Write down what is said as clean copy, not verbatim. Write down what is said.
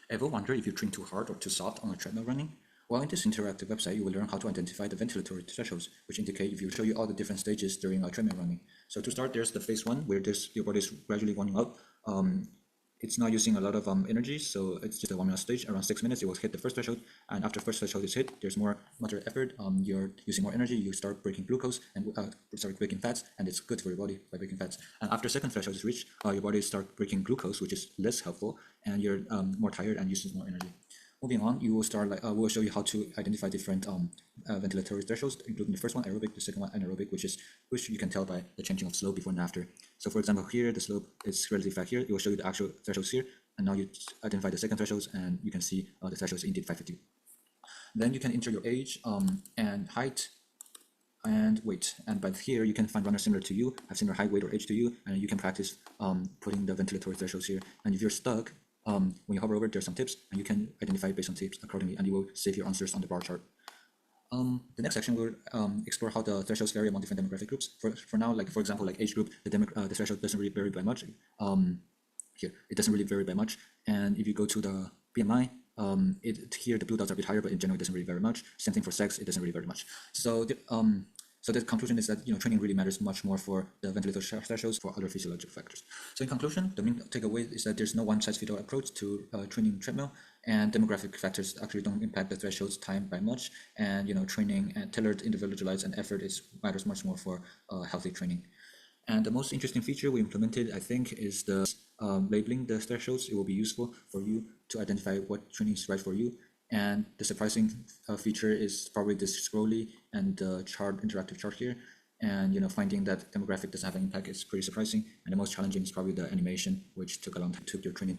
Ever wonder if you train too hard or too soft on a treadmill running? Well, in this interactive website, you will learn how to identify the ventilatory thresholds, which indicate if you show you all the different stages during a treadmill running. So to start, there's the phase one, where your body is gradually warming up. It's not using a lot of energy, so it's just a warming up stage. Around 6 minutes, it will hit the first threshold, and after first threshold is hit, there's more moderate effort. You're using more energy, you start breaking glucose and start breaking fats, and it's good for your body by breaking fats. And after second threshold is reached, your body start breaking glucose, which is less helpful, and you're more tired and uses more energy. Moving on, you will start we'll show you how to identify different ventilatory thresholds, including the first one aerobic, the second one anaerobic, which you can tell by the changing of slope before and after. So for example, here the slope is relatively flat here. It will show you the actual thresholds here, and now you identify the second thresholds, and you can see the thresholds indeed 550. Then you can enter your age and height and weight, and by here you can find runners similar to you, have similar height, weight, or age to you, and you can practice putting the ventilatory thresholds here. And if you're stuck, when you hover over, there's some tips, and you can identify based on tips accordingly, and you will save your answers on the bar chart. The next section will explore how the thresholds vary among different demographic groups. For now, like for example, like age group, the threshold doesn't really vary by much. Here, it doesn't really vary by much. And if you go to the BMI, here the blue dots are a bit higher, but in general it doesn't really vary much. Same thing for sex, it doesn't really vary much. So the conclusion is that training really matters much more for the ventilatory thresholds for other physiological factors. So in conclusion, the main takeaway is that there's no one-size-fits-all approach to training treadmill, and demographic factors actually don't impact the thresholds time by much. And training and tailored, individualized, and effort matters much more for healthy training. And the most interesting feature we implemented, I think, is the labeling the thresholds. It will be useful for you to identify what training is right for you. And the surprising feature is probably this scrolly and the interactive chart here. And finding that demographic doesn't have an impact is pretty surprising. And the most challenging is probably the animation, which took a long time, took your training to